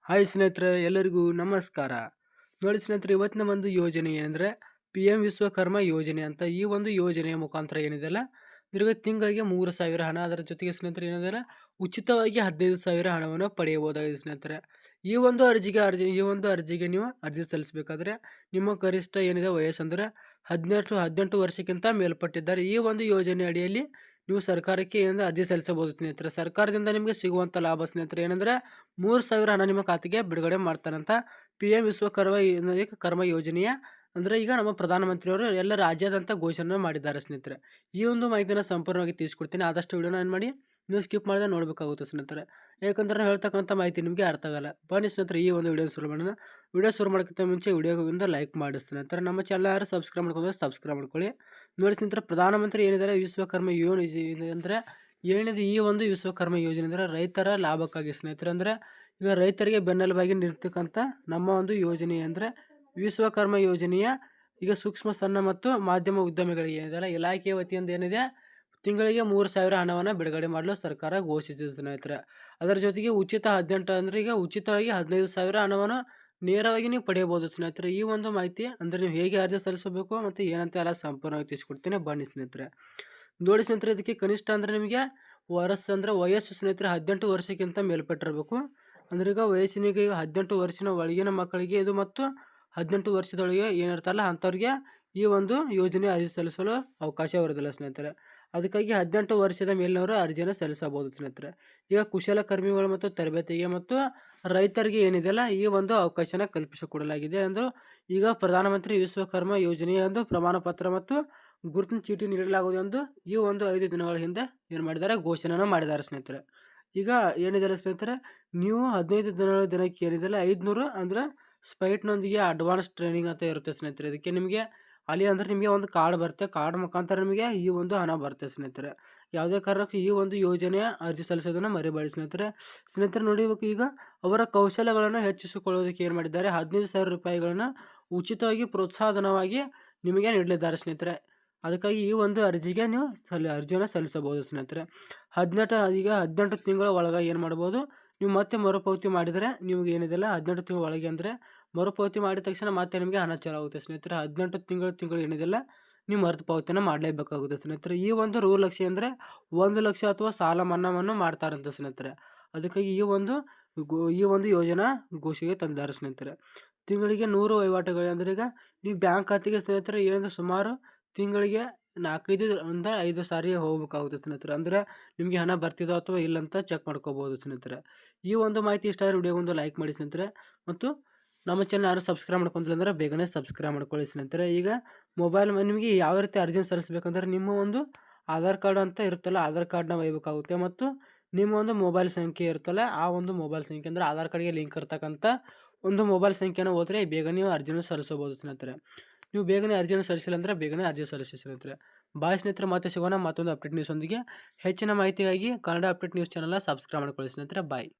Hi ಸ್ನೇಹಿತರೆ, ಎಲ್ಲರಿಗೂ ನಮಸ್ಕಾರ. ನೋಡಿ ಸ್ನೇಹಿತರೆ, ಇವತ್ತಿನ ಒಂದು ಯೋಜನೆ ಏನಂದರೆ PM ವಿಶ್ವಕರ್ಮ ಯೋಜನೆ ಅಂತ. ಈ ಒಂದು ಯೋಜನೆಯ ಮುಖಾಂತರ ಏನಿದೆಯಲ್ಲ, ಇದ್ರಿಗೆ ತಿಂಗಳಿಗೆ 3,000 ಹಣ, ಅದರ ಜೊತೆಗೆ ಸ್ನೇಹಿತರೆ ಏನಿದೆಯಲ್ಲ, ಉಚಿತವಾಗಿ 15,000 ಹಣವನ್ನು ಪಡೆಯಬಹುದಾಗಿದೆ ಸ್ನೇಹಿತರೆ. ಈ ಒಂದು ಅರ್ಜಿಗೆ ನೀವು ಅರ್ಜಿ ಸಲ್ಲಿಸಬೇಕಾದ್ರೆ ನಿಮ್ಮ ಗರಿಷ್ಠ ಏನಿದೆ ವಯಸ್ಸಂದರೆ 18 ವರ್ಷಕ್ಕಿಂತ ಮೇಲ್ಪಟ್ಟಿದ್ದಾರೆ. ಈ ಒಂದು ಯೋಜನೆ ಅಡಿಯಲ್ಲಿ ನೀವು ಸರ್ಕಾರಕ್ಕೆ ಏನಂದ್ರೆ ಅರ್ಜಿ ಸಲ್ಲಿಸಬಹುದು ಸ್ನೇಹಿತರೆ. ಸರ್ಕಾರದಿಂದ ನಿಮಗೆ ಸಿಗುವಂಥ ಲಾಭ ಸ್ನೇಹಿತರೆ ಏನಂದರೆ 3,000 ಹಣ ನಿಮ್ಮ ಖಾತೆಗೆ ಬಿಡುಗಡೆ ಮಾಡ್ತಾರಂತ. PM ಕರ್ಮ ಯೋಜನೆಯ ಅಂದರೆ ಈಗ ನಮ್ಮ ಪ್ರಧಾನಮಂತ್ರಿಯವರು ಎಲ್ಲ ರಾಜ್ಯಾದ್ಯಂತ ಘೋಷಣೆ ಮಾಡಿದ್ದಾರೆ ಸ್ನೇಹಿತರೆ. ಈ ಒಂದು ಮಾಹಿತಿನ ಸಂಪೂರ್ಣವಾಗಿ ತಿಳಿಸ್ಕೊಡ್ತೀನಿ. ಆದಷ್ಟು ವಿಡಿಯೋನ ಏನು ಮಾಡಿ ನೀವು ಸ್ಕಿಪ್ ಮಾಡಿದ್ರೆ ನೋಡಬೇಕಾಗುತ್ತೆ ಸ್ನೇಹಿತರೆ. ಯಾಕಂದ್ರೆ ನಾನು ಹೇಳ್ತಕ್ಕಂಥ ಮಾಹಿತಿ ನಿಮಗೆ ಅರ್ಥ ಆಗಲ್ಲ. ಬನ್ನಿ ಸ್ನೇಹಿತರೆ, ಈ ಒಂದು ವಿಡಿಯೋ ಶುರು ಮಾಡೋಣ. ವಿಡಿಯೋ ಶುರು ಮಾಡೋಕ್ಕಿಂತ ಮುಂಚೆ ವಿಡಿಯೋದಿಂದ ಲೈಕ್ ಮಾಡಿ ಸ್ನೇಹಿತರೆ. ನಮ್ಮ ಚಾನಲ್ ಯಾರು ಸಬ್ಸ್ಕ್ರೈಬ್ ಮಾಡ್ಕೊಂಡ್ರೆ ಸಬ್ಸ್ಕ್ರೈಬ್ ಮಾಡ್ಕೊಳ್ಳಿ. ನೋಡಿ ಸ್ನೇಹಿತರೆ, ಪ್ರಧಾನಮಂತ್ರಿ ಏನಿದ್ದಾರೆ ವಿಶ್ವಕರ್ಮ ಯೋಜನೆ ಅಂದರೆ ಏನಿದೆ, ಈ ಒಂದು ವಿಶ್ವಕರ್ಮ ಯೋಜನೆ ಅಂದರೆ ರೈತರ ಲಾಭಕ್ಕಾಗಿ ಸ್ನೇಹಿತರೆ. ಅಂದರೆ ಈಗ ರೈತರಿಗೆ ಬೆನ್ನೆಲುಬಾಗಿ ನಿರ್ತಕ್ಕಂಥ ನಮ್ಮ ಒಂದು ಯೋಜನೆ ಅಂದರೆ ವಿಶ್ವಕರ್ಮ ಯೋಜನೆಯ ಈಗ ಸೂಕ್ಷ್ಮ ಸಣ್ಣ ಮತ್ತು ಮಾಧ್ಯಮ ಉದ್ಯಮಿಗಳಿಗೆ ಏನಿದೆಯಲ್ಲ, ಇಲಾಖೆಯ ವತಿಯಿಂದ ಏನಿದೆ ತಿಂಗಳಿಗೆ 3,000 ಹಣವನ್ನು ಬಿಡುಗಡೆ ಮಾಡಲು ಸರ್ಕಾರ ಘೋಷಿಸಿದೆ ಸ್ನೇಹಿತರೆ. ಅದರ ಜೊತೆಗೆ ಉಚಿತ 18 ಅಂದರೆ ಈಗ ಉಚಿತವಾಗಿ 15,000 ಹಣವನ್ನು ನೇರವಾಗಿ ನೀವು ಪಡೆಯಬಹುದು ಸ್ನೇಹಿತರೆ. ಈ ಒಂದು ಮಾಹಿತಿ ಅಂದರೆ ನೀವು ಹೇಗೆ ಅರ್ಜಿ ಸಲ್ಲಿಸಬೇಕು ಮತ್ತು ಏನಂತ ಎಲ್ಲ ಸಂಪೂರ್ಣವಾಗಿ ತಿಳಿಸ್ಕೊಡ್ತೀನಿ. ಬನ್ನಿ ಸ್ನೇಹಿತರೆ. ನೋಡಿ ಸ್ನೇಹಿತರೆ, ಇದಕ್ಕೆ ಕನಿಷ್ಠ ಅಂದರೆ ನಿಮಗೆ ವಯಸ್ಸು ಸ್ನೇಹಿತರೆ 18 ವರ್ಷಕ್ಕಿಂತ ಮೇಲ್ಪಟ್ಟಿರಬೇಕು. ಅಂದ್ರೆ ಈಗ ವಯಸ್ಸಿನಿಗೆ 18 ವರ್ಷದ ಒಳಗಿನ ಮಕ್ಕಳಿಗೆ ಇದು ಮತ್ತು 18 ವರ್ಷದೊಳಗೆ ಏನಿರ್ತಲ್ಲ ಅಂಥವ್ರಿಗೆ ಈ ಒಂದು ಯೋಜನೆ ಅರ್ಜಿ ಸಲ್ಲಿಸಲು ಅವಕಾಶ ಇರೋದಿಲ್ಲ ಸ್ನೇಹಿತರೆ. ಅದಕ್ಕಾಗಿ 18 ವರ್ಷದ ಮೇಲಿನವರು ಅರ್ಜಿಯನ್ನು ಸಲ್ಲಿಸಬಹುದು ಸ್ನೇಹಿತರೆ. ಈಗ ಕುಶಲಕರ್ಮಿಗಳು ಮತ್ತು ತರಬೇತಿಗೆ ಮತ್ತು ರೈತರಿಗೆ ಏನಿದೆಯಲ್ಲ ಈ ಒಂದು ಅವಕಾಶನ ಕಲ್ಪಿಸಿಕೊಡಲಾಗಿದೆ. ಅಂದರೂ ಈಗ ಪ್ರಧಾನಮಂತ್ರಿ ವಿಶ್ವಕರ್ಮ ಯೋಜನೆಯ ಒಂದು ಪ್ರಮಾಣ ಪತ್ರ ಮತ್ತು ಗುರುತಿನ ಚೀಟಿ ನೀಡಲಾಗುವುದು ಎಂದು ಈ ಒಂದು 5 ದಿನಗಳ ಹಿಂದೆ ಏನು ಮಾಡಿದ್ದಾರೆ, ಘೋಷಣೆಯನ್ನು ಮಾಡಿದ್ದಾರೆ ಸ್ನೇಹಿತರೆ. ಈಗ ಏನಿದೆಯಲ್ಲ ಸ್ನೇಹಿತರೆ, ನೀವು 15 ದಿನಕ್ಕೆ ಏನಿದೆಯಲ್ಲ 500 ಅಂದರೆ ಸ್ಪೈಟ್ನೊಂದಿಗೆ ಅಡ್ವಾನ್ಸ್ ಟ್ರೈನಿಂಗ್ ಅಂತ ಇರುತ್ತೆ ಸ್ನೇಹಿತರೆ. ಇದಕ್ಕೆ ನಿಮಗೆ ಅಲ್ಲಿ ಅಂದರೆ ನಿಮಗೆ ಒಂದು ಕಾರ್ಡ್ ಬರುತ್ತೆ. ಕಾರ್ಡ್ ಮುಖಾಂತರ ನಿಮಗೆ ಈ ಒಂದು ಹಣ ಬರುತ್ತೆ ಸ್ನೇಹಿತರೆ. ಯಾವುದೇ ಕಾರಣಕ್ಕೂ ಈ ಒಂದು ಯೋಜನೆಯ ಅರ್ಜಿ ಸಲ್ಲಿಸೋದನ್ನು ಮರಿಬೇಡಿ ಸ್ನೇಹಿತರೆ. ನೋಡಿಬೇಕು, ಈಗ ಅವರ ಕೌಶಲ್ಯಗಳನ್ನು ಹೆಚ್ಚಿಸಿಕೊಳ್ಳೋದಕ್ಕೆ ಏನು ಮಾಡಿದ್ದಾರೆ, 15,000 ರೂಪಾಯಿಗಳನ್ನು ಉಚಿತವಾಗಿ ಪ್ರೋತ್ಸಾಹಧನವಾಗಿ ನಿಮಗೆ ನೀಡಲಿದ್ದಾರೆ ಸ್ನೇಹಿತರೆ. ಅದಕ್ಕಾಗಿ ಈ ಒಂದು ಅರ್ಜಿಗೆ ನೀವು ಅರ್ಜಿಯನ್ನು ಸಲ್ಲಿಸಬಹುದು ಸ್ನೇಹಿತರೆ. 18 ತಿಂಗಳ ಒಳಗೆ ಏನು ಮಾಡ್ಬೋದು, ನೀವು ಮತ್ತೆ ಮರುಪಾವತಿ ಮಾಡಿದರೆ ನಿಮಗೆ ಏನಿದೆಲ್ಲ 18 ತಿಂಗಳ ಒಳಗೆ ಅಂದರೆ ಮರುಪಾವತಿ ಮಾಡಿದ ತಕ್ಷಣ ಮತ್ತೆ ನಿಮಗೆ ಹಣ ಚಾಲು ಆಗುತ್ತೆ ಸ್ನೇಹಿತರೆ. 18 ತಿಂಗಳು ಏನಿದೆಲ್ಲ ನೀವು ಮರುಪಾವತಿಯನ್ನು ಮಾಡಲೇಬೇಕಾಗುತ್ತೆ ಸ್ನೇಹಿತರೆ. ಈ ಒಂದು ರೂಲ್ ಲಕ್ಷ್ಯ ಅಂದರೆ 1 ಲಕ್ಷ ಅಥವಾ ಸಾಲ ಮನ್ನಾವನ್ನು ಮಾಡ್ತಾರಂತ ಸ್ನೇಹಿತರೆ. ಅದಕ್ಕಾಗಿ ಈ ಒಂದು ಯೋಜನಾ ಘೋಷಣೆಗೆ ತಂದಿದ್ದಾರೆ ಸ್ನೇಹಿತರೆ. ತಿಂಗಳಿಗೆ 100 ವಹಿವಾಟುಗಳು ಅಂದರೆ ಈಗ ನೀವು ಬ್ಯಾಂಕ್ ಖಾತೆಗೆ ಸ್ನೇಹಿತರೆ ಏನಂದ್ರೆ ಸುಮಾರು ತಿಂಗಳಿಗೆ 4-5 ಸಾರಿ ಹೋಗ್ಬೇಕಾಗುತ್ತೆ ಸ್ನೇಹಿತರೆ. ಅಂದರೆ ನಿಮಗೆ ಹಣ ಬರ್ತಿದೋ ಅಥವಾ ಇಲ್ಲ ಅಂತ ಚೆಕ್ ಮಾಡ್ಕೋಬೋದು ಸ್ನೇಹಿತರೆ. ಈ ಒಂದು ಮಾಹಿತಿ ಇಷ್ಟ ಆದರೆ ವಿಡಿಯೋಗೊಂದು ಲೈಕ್ ಮಾಡಿ ಸ್ನೇಹಿತರೆ. ಮತ್ತು ನಮ್ಮ ಚಾನಲ್ ಯಾರು ಸಬ್ಸ್ಕ್ರೈಬ್ ಮಾಡ್ಕೊಂತಿಲ್ಲ ಅಂದರೆ ಬೇಗನೆ ಸಬ್ಸ್ಕ್ರೈಬ್ ಮಾಡ್ಕೊಳ್ಳಿ ಸ್ನೇಹಿತರೆ. ಈಗ ನಿಮಗೆ ಯಾವ ರೀತಿ ಅರ್ಜಿ ಸಲ್ಲಿಸಬೇಕಂದ್ರೆ ನಿಮ್ಮ ಒಂದು ಆಧಾರ್ ಕಾರ್ಡ್ ಅಂತ ಇರುತ್ತಲ್ಲ, ಆಧಾರ್ ಕಾರ್ಡ್ನ ಒಯ್ಯಬೇಕಾಗುತ್ತೆ. ಮತ್ತು ನಿಮ್ಮ ಒಂದು ಮೊಬೈಲ್ ಸಂಖ್ಯೆ ಇರುತ್ತಲ್ಲ, ಆ ಒಂದು ಮೊಬೈಲ್ ಸಂಖ್ಯೆ ಅಂದರೆ ಆಧಾರ್ ಕಾರ್ಡ್ಗೆ ಲಿಂಕ್ ಇರ್ತಕ್ಕಂಥ ಒಂದು ಮೊಬೈಲ್ ಸಂಖ್ಯೆನ ಹೋದರೆ ಬೇಗ ನೀವು ಅರ್ಜಿಯನ್ನು ಸಲ್ಲಿಸಬಹುದು ಸ್ನೇಹಿತರೆ. ನೀವು ಬೇಗನೆ ಅರ್ಜಿಯನ್ನು ಸಲ್ಲಿಸಿಲ್ಲ ಅಂದರೆ ಬೇಗನೆ ಅರ್ಜಿ ಸಲ್ಲಿಸಿ ಸ್ನೇಹಿತರೆ. ಬಾಯ್ ಸ್ನೇಹಿತರೆ, ಮತ್ತೆ ಸಿಗೋಣ ಮತ್ತೊಂದು ಅಪ್ಡೇಟ್ ನ್ಯೂಸ್ ಒಂದಿಗೆ. ಹೆಚ್ಚಿನ ಮಾಹಿತಿಗಾಗಿ ಕನ್ನಡ ಅಪ್ಡೇಟ್ ನ್ಯೂಸ್ ಚಾನಲ್ನ ಸಬ್ಸ್ಕ್ರೈಬ್ ಮಾಡ್ಕೊಳ್ಳಿ ಸ್ನೇಹಿತರೆ. ಬಾಯ್.